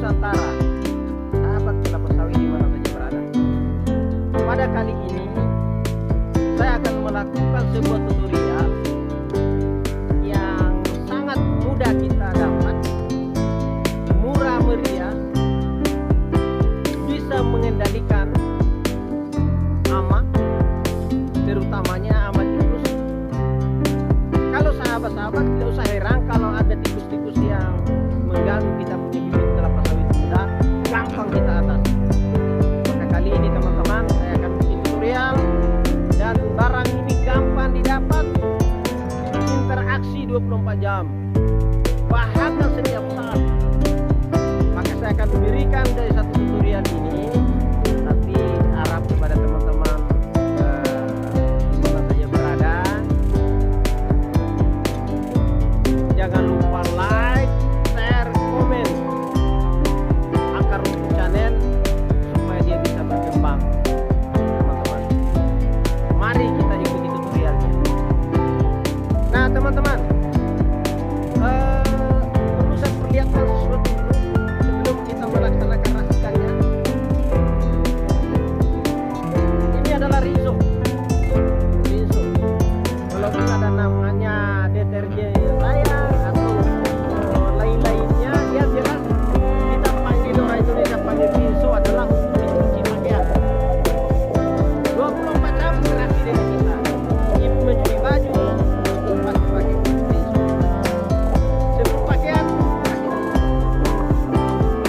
Nusantara, sahabat kelapa sawit di mana saja berada. Pada kali ini saya akan melakukan sebuah tutorial yang sangat mudah kita dapat, murah meriah, bisa mengendalikan hama, terutamanya hama tikus. Kalau sahabat-sahabat tidak usah heran kalau ada tikus-tikus yang mengganggu kita punya bibit kelapa sawit muda, gampang kita atasi. Maka kali ini teman-teman saya akan bikin tutorial dan barang ini gampang didapat, interaksi 24 jam, bahagia setiap saat. Maka saya akan berikan dari satu tutorial ini, tapi harap kepada teman-teman di mana saja berada, jangan lupa like, share, komen agar untuk channel supaya dia bisa berkembang. Teman-teman, mari kita ikuti tutorialnya. Nah teman-teman, perlu saya perlihatkan sesuatu dulu sebelum kita melaksanakan racikannya. Ini adalah rinso. Walaupun ada namanya deterjen lain atau lain-lainnya, ya jelas kita panggil orang Indonesia panggil rinso adalah untuk mencuci pakaian. 24 jam interaksi dengan kita. Mencuci baju, pasti pakai rinso. Sebelum pakaian,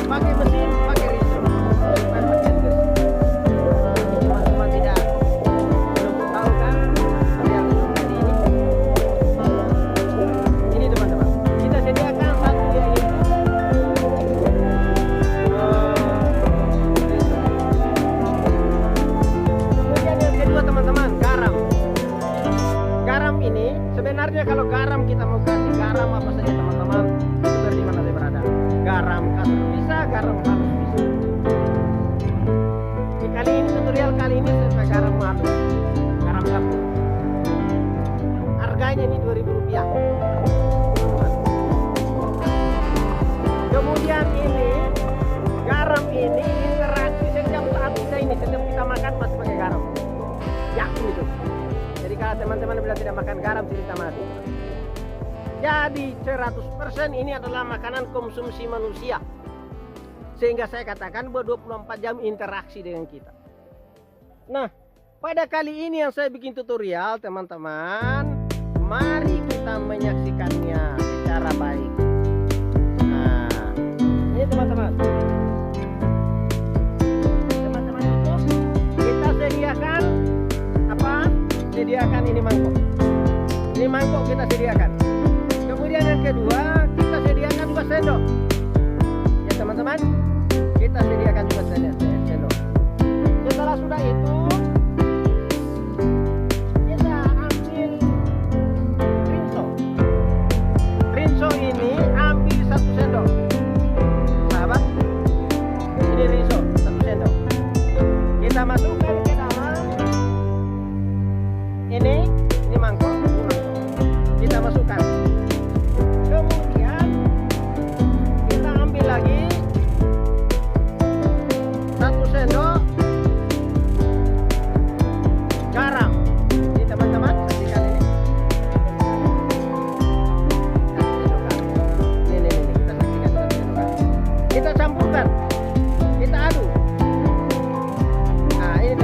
pakai mesin, pakai rinso supaya pakaian bersih. Teman-teman tidak belum tahu kan tutorial seperti ini? Ini teman-teman, kita sediakan satu yaitu kemudian yang kedua teman-teman, garam. Garam ini sebenarnya kalau garam kita mau kasih garam apa saja teman-teman, seperti di mana saya berada. Garam kasar bisa, garam halus bisa. Di kali ini tutorial kali ini saya pakai garam halus, garam dapur. Harganya ini Rp2.000. Kemudian ini garam ini interaksi setiap saat setiap kita makan pasti pakai garam. Yakin itu. Jadi kalau teman-teman bila tidak makan garam cerita mati. Jadi 100% ini adalah makanan konsumsi manusia. Sehingga saya katakan bahwa 24 jam interaksi dengan kita. Nah, pada kali ini yang saya bikin tutorial teman-teman, mari kita menyaksikannya secara baik. Nah, ini teman-teman. Teman-teman YouTube, kita sediakan apa? Sediakan ini mangkok. Ini mangkok kita sediakan. Kemudian yang kedua, kita sediakan juga sendok. Ya teman-teman, kita sediakan juga sendok. Setelah sudah itu, kita ambil rinso. Rinso ini ambil 1 sendok. Sahabat, ini rinso 1 sendok. Kita masukkan ke dalam ini mangkok. Kita masukkan. Kemudian kita ambil lagi 1 sendok garam. Ini teman-teman, saksikan ini. 1 sendok garam. Ini kita saksikan 1 sendok garam. Kita campurkan. Kita aduk. Nah, ini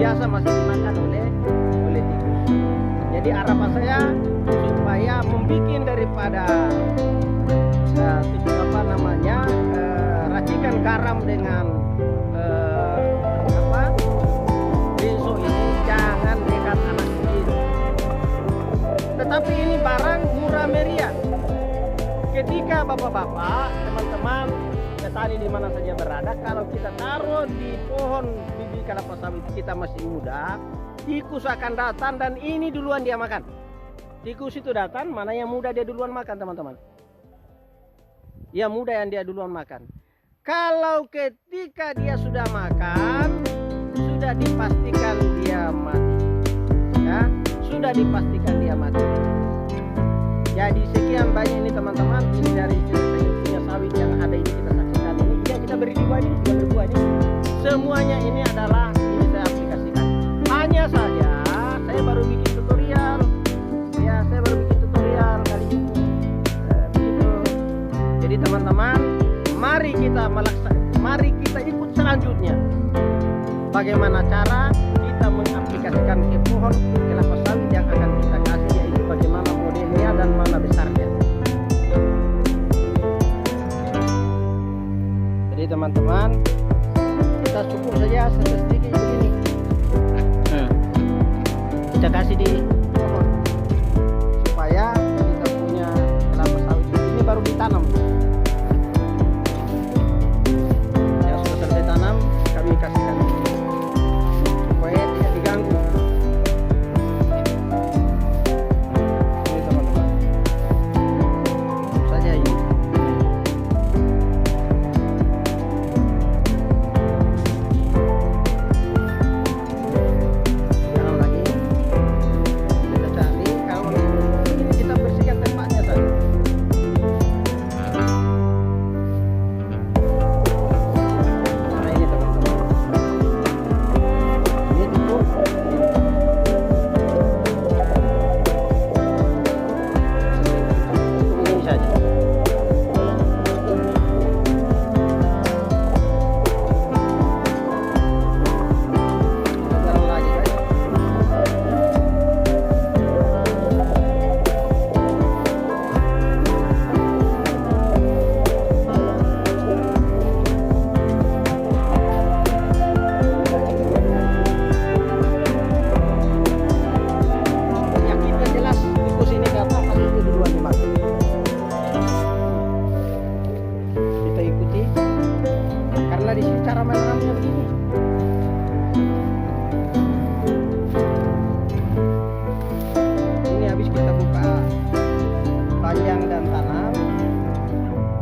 biasa masih dimakan oleh tikus. Jadi harapan saya supaya membuat daripada racikan garam dengan benso ini jangan dekat anak kecil. Tetapi ini barang murah meriah. Ketika bapak-bapak, teman-teman petani di mana saja berada, kalau kita taruh di pohon bibit kelapa sawit kita masih muda, tikus akan datang dan ini duluan dia makan. Tikus itu datang, mana yang muda dia duluan makan, teman-teman. Yang muda yang dia duluan makan. Kalau ketika dia sudah makan, sudah dipastikan dia mati. Ya, sudah dipastikan dia mati. Jadi sekian banyak ini teman-teman, ini dari punya sawit yang ada ini kita saksikan ini. Ya, kita beri dua ini, kita beri dua ini. Semuanya ini adalah ini saya aplikasikan. Hanya saja saya baru bikin tutorial. Ya, saya baru bikin tutorial kali ini. Begitu. Jadi teman-teman, mari kita ikut selanjutnya. Bagaimana cara kita mengaplikasikan ke pohon kelapa sawit yang akan kita kasih, yaitu bagaimana modelnya dan mana besarnya. Jadi teman-teman, kita cukup saja sedikit begini. Kita kasih di pohon supaya kita punya kelapa sawit ini baru ditanam. Yang sudah selesai tanam kami kasihkan supaya tidak diganggu. Ini teman-teman, cukup saja ini. Tanam lagi. Kita cari kalau ini kita bersihkan tempatnya saja. Nah ini teman-teman, ini cukup. Ini saja. Kita garam lagi guys. Yakinkan jelas tikus ini datang pasti itu duluan dimakan. Kita ikuti karena di sini cara menanamnya begini. Ini habis kita buka panjang dan tanam,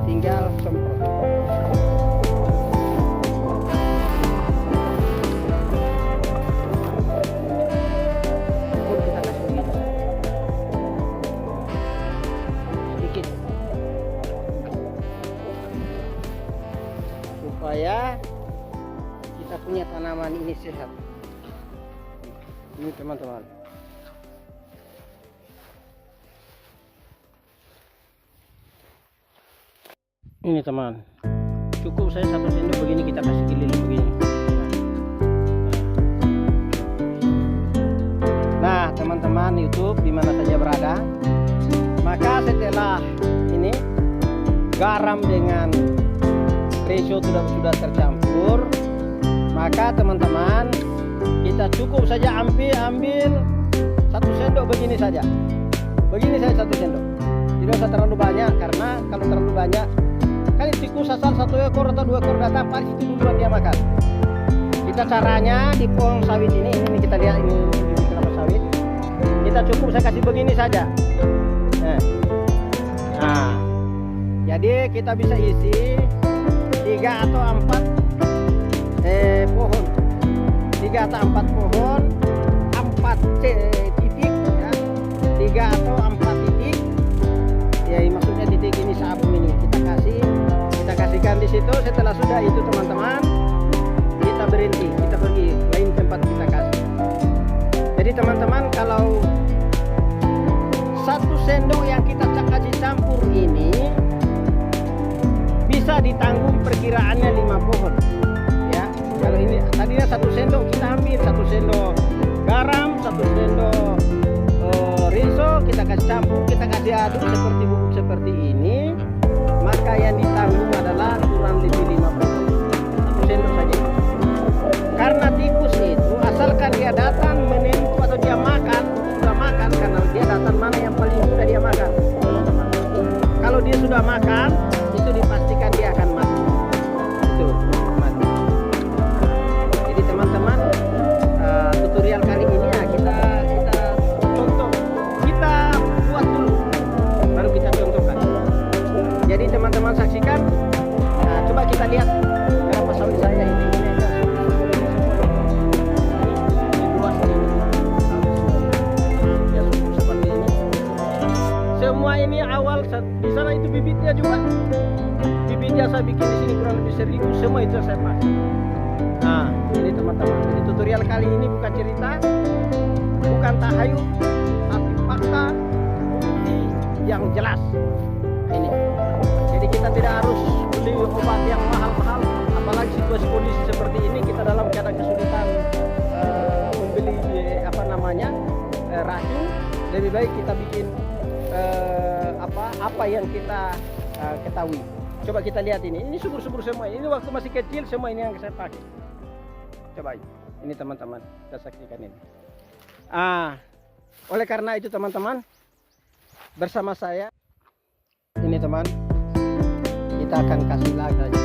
tinggal semprot. Cukup kita kasih begini sedikit supaya kita punya tanaman ini sehat. Ini teman-teman. Ini teman, cukup saya 1 sendok begini, kita kasih keliling begini. Nah teman-teman YouTube dimana saja berada, maka setelah ini garam dengan ratio sudah tercampur, maka teman-teman kita cukup saja ambil 1 sendok begini saja. Begini saya 1 sendok. Tidak usah terlalu banyak, karena kalau terlalu banyak kan tikus asal 1 ekor atau 2 ekor datang pasti itu duluan dia makan. Kita caranya di pohon sawit ini kita lihat ini kelapa sawit. Kita cukup saya kasih begini saja. Nah, jadi kita bisa isi 3 atau 4 pohon, 3 atau 4 pohon, 4 titik ya, 3 atau 4 titik ya, maksudnya titik ini sabun ini kita kasihkan di situ. Setelah sudah itu teman-teman, kita berhenti, kita pergi lain tempat kita kasih. Jadi teman-teman, kalau 1 sendok yang kita kasih campur ini bisa ditanggung perkiraannya 5 pohon ya. Kalau Kalau ini tadinya 1 sendok kita ambil, 1 sendok garam, 1 sendok rinso, kita kasih campur, kita kasih aduk seperti bubuk seperti ini. Maka yang ditanggung adalah kurang lebih 50, 1 sendok saja. Karena tikus itu asalkan dia datang menentu atau dia makan, sudah makan, karena dia datang mana yang paling mudah dia makan. Kalau dia sudah makan, itu dipastikan dia akan mati. Itu mati. Jadi teman-teman, tutorial kali ini ya kita contoh, kita buat dulu, baru kita contohkan. Jadi teman-teman saksikan. Coba kita lihat berapa sawit saya ini. Semua ini awal di sana itu bibitnya juga. Bibitnya saya bikin di sini kurang lebih 1000, semua itu saya pakai. Nah, ini teman-teman. Jadi tutorial kali ini bukan cerita, bukan tahayul, tapi fakta, bukti yang jelas. Ini. Jadi kita tidak harus beli obat yang mahal-mahal, apalagi situasi kondisi seperti ini kita dalam keadaan kesulitan membeli racun. Lebih baik kita bikin apa yang kita ketahui. Coba kita lihat ini subur-subur semua. Ini waktu masih kecil semua ini yang saya pakai. Coba ini teman-teman, kita saksikan ini. Oleh karena itu teman-teman, bersama saya ini teman, kita akan kasih lagi